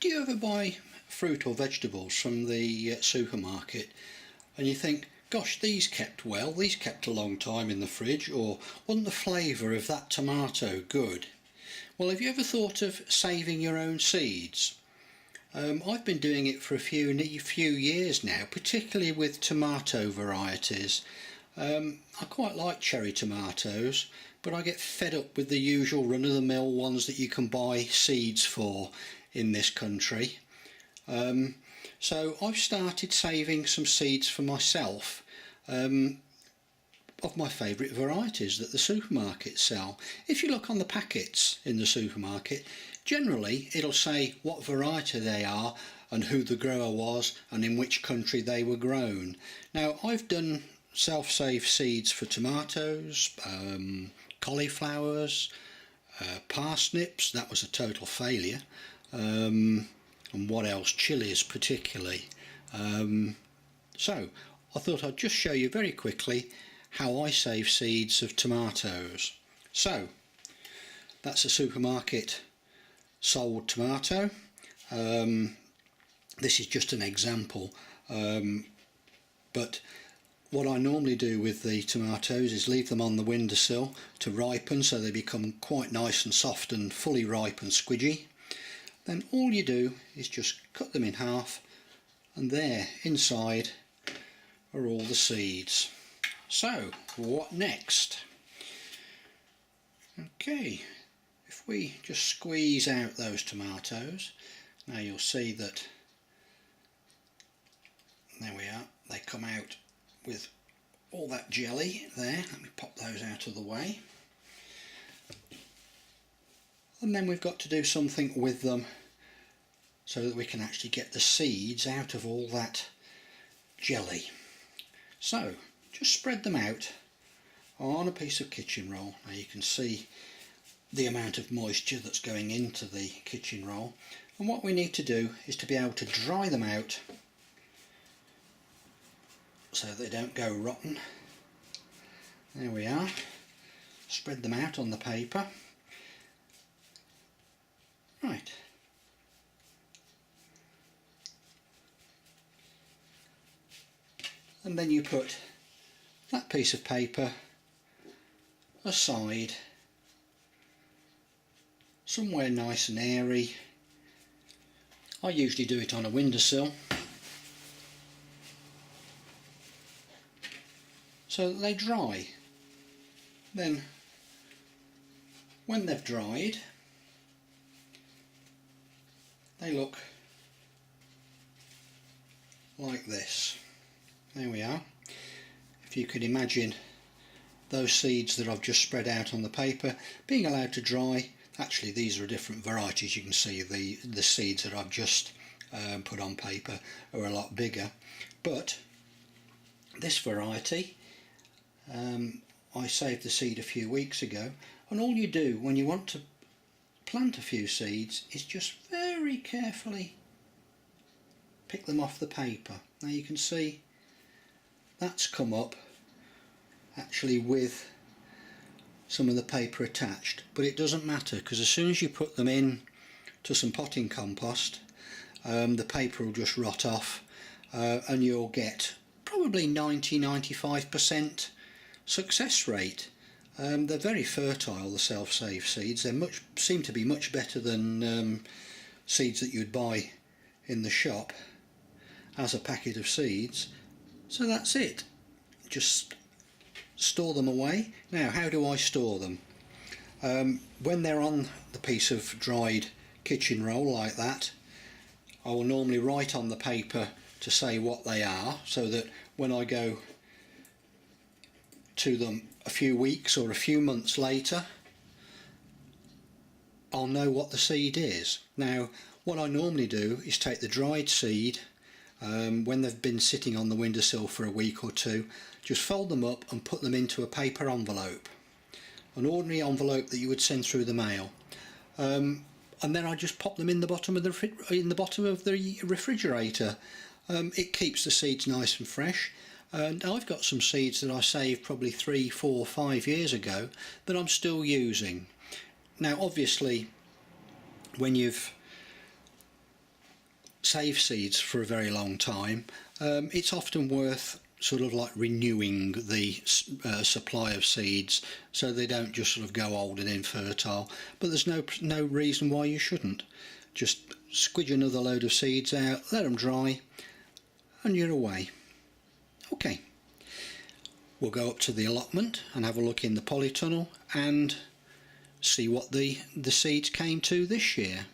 Do you ever buy fruit or vegetables from the supermarket and you think, gosh, these kept well, these kept a long time in the fridge, or wasn't the flavour of that tomato good? Well, have you ever thought of saving your own seeds? I've been doing it for a few years now, particularly with tomato varieties. I quite like cherry tomatoes, but I get fed up with the usual run-of-the-mill ones that you can buy seeds for in this country. So I've started saving some seeds for myself of my favourite varieties that the supermarkets sell. If you look on the packets in the supermarket, generally it'll say what variety they are and who the grower was and in which country they were grown. Now, I've done self-save seeds for tomatoes, cauliflowers, parsnips. That was a total failure. And what else? Chilies particularly. So I thought I'd just show you very quickly how I save seeds of tomatoes. So that's a supermarket sold tomato. This is just an example, but what I normally do with the tomatoes is leave them on the windowsill to ripen so they become quite nice and soft and fully ripe and squidgy. Then all you do is just cut them in half, and there inside are all the seeds. So what next? Okay, if we just squeeze out those tomatoes, now you'll see that, there we are, they come out with all that jelly there. Let me pop those out of the way. And then we've got to do something with them so that we can actually get the seeds out of all that jelly. So just spread them out on a piece of kitchen roll. Now you can see the amount of moisture that's going into the kitchen roll, and what we need to do is to be able to dry them out so they don't go rotten. There we are. Spread them out on the paper. Right. And then you put that piece of paper aside somewhere nice and airy. I usually do it on a windowsill so that they dry. Then when they've dried, they look like this. There we are. If you could imagine those seeds that I've just spread out on the paper being allowed to dry. Actually, these are different varieties. You can see the seeds that I've just put on paper are a lot bigger, but this variety I saved the seed a few weeks ago, and all you do when you want to plant a few seeds is just very carefully pick them off the paper. Now you can see that's come up actually with some of the paper attached, but it doesn't matter, because as soon as you put them in to some potting compost, the paper will just rot off, and you'll get probably 90–95% success rate. They're very fertile, the self-save seeds. They seem to be much better than seeds that you'd buy in the shop as a packet of seeds. So that's it. Just store them away. Now, how do I store them? When they're on the piece of dried kitchen roll like that, I will normally write on the paper to say what they are, so that when I go to them a few weeks or a few months later, I'll know what the seed is. Now, what I normally do is take the dried seed, when they've been sitting on the windowsill for a week or two, just fold them up and put them into a paper envelope, an ordinary envelope that you would send through the mail, and then I just pop them in the bottom of the refrigerator. It keeps the seeds nice and fresh. And I've got some seeds that I saved probably 3, 4, 5 years ago that I'm still using. Now obviously when you've save seeds for a very long time, it's often worth sort of like renewing the supply of seeds so they don't just sort of go old and infertile. But there's no reason why you shouldn't. Just squidge another load of seeds out, let them dry, and you're away. Okay, we'll go up to the allotment and have a look in the polytunnel and see what the seeds came to this year.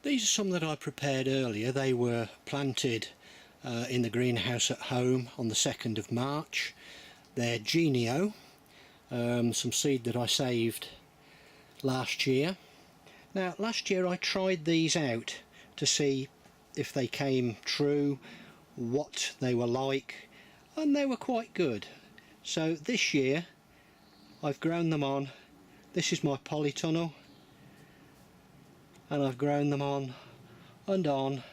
These are some that I prepared earlier. They were planted in the greenhouse at home on the 2nd of March. They're Genio, some seed that I saved last year. Now last year I tried these out to see if they came true, what they were like, and they were quite good. So this year I've grown them on, this is my polytunnel, and I've grown them on and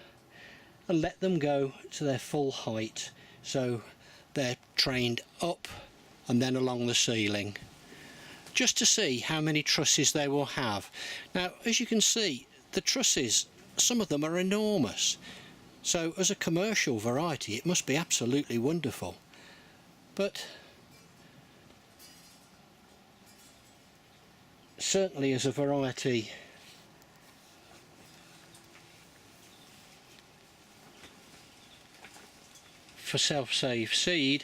let them go to their full height, so they're trained up and then along the ceiling, just to see how many trusses they will have. Now as you can see, the trusses, some of them are enormous, so as a commercial variety it must be absolutely wonderful. But certainly as a variety for self-save seed,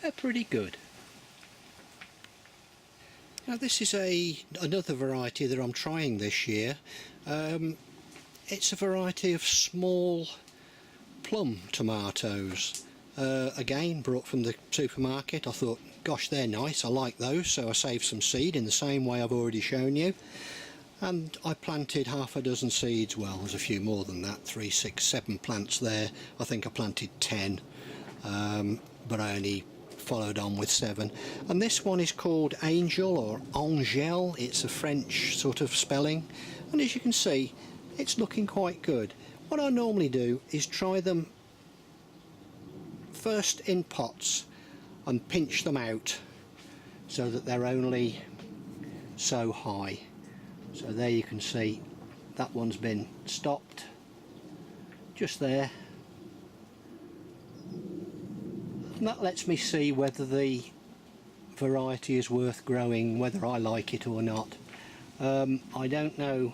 they're pretty good. Now this is another variety that I'm trying this year. It's a variety of small plum tomatoes. Again, brought from the supermarket. I thought, gosh, they're nice, I like those, so I saved some seed in the same way I've already shown you. And I planted half a dozen seeds. Well, there's a few more than that, 3, 6, 7 plants there. I think I planted 10, but I only followed on with 7. And this one is called Angel or Angel. It's a French sort of spelling, and as you can see, it's looking quite good. What I normally do is try them first in pots and pinch them out so that they're only so high. So there you can see that one's been stopped just there, and that lets me see whether the variety is worth growing, whether I like it or not. I don't know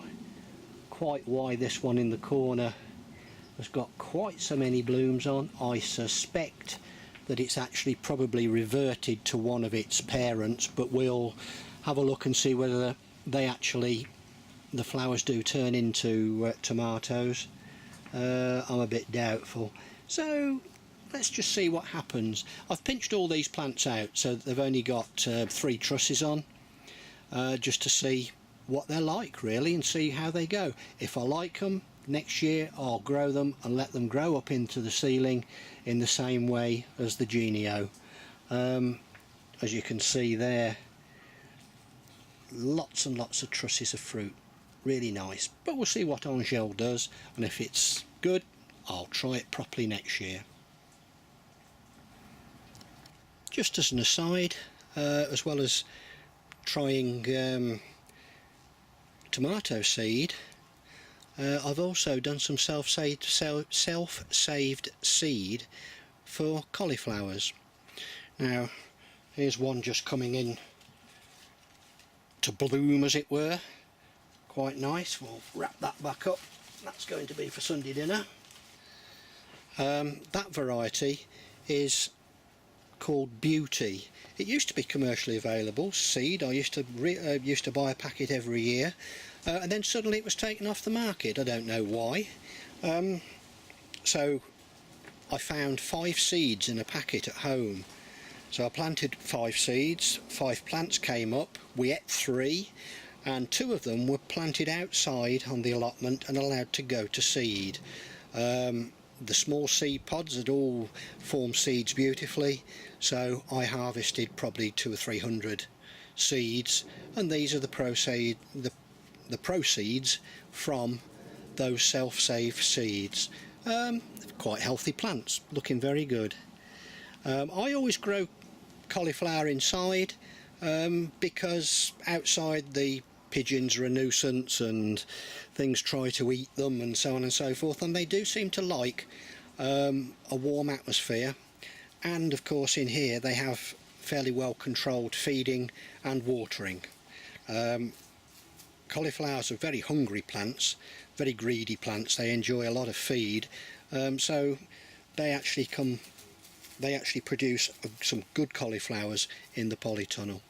quite why this one in the corner has got quite so many blooms on. I suspect that it's actually probably reverted to one of its parents, but we'll have a look and see whether the flowers do turn into tomatoes. I'm a bit doubtful, so let's just see what happens. I've pinched all these plants out so that they've only got 3 trusses on, just to see what they're like really and see how they go. If I like them, next year I'll grow them and let them grow up into the ceiling in the same way as the Genio. As you can see there, lots and lots of trusses of fruit, really nice. But we'll see what Angel does, and if it's good I'll try it properly next year. Just as an aside, as well as trying tomato seed, I've also done some self-saved seed for cauliflowers. Now here's one just coming in to bloom, as it were. Quite nice. We'll wrap that back up. That's going to be for Sunday dinner. That variety is called Beauty. It used to be commercially available seed. I used to buy a packet every year, and then suddenly it was taken off the market. I don't know why. So I found 5 seeds in a packet at home. So I planted 5 seeds, 5 plants came up, we ate 3, and 2 of them were planted outside on the allotment and allowed to go to seed. The small seed pods had all formed seeds beautifully, so I harvested probably 200 or 300 seeds, and these are the proceeds from those self-save seeds. Quite healthy plants, looking very good. I always grow cauliflower inside. because outside the pigeons are a nuisance and things try to eat them and so on and so forth, and they do seem to like a warm atmosphere. And of course in here they have fairly well controlled feeding and watering. Cauliflowers are very hungry plants, very greedy plants. They enjoy a lot of feed, so they actually produce some good cauliflowers in the polytunnel.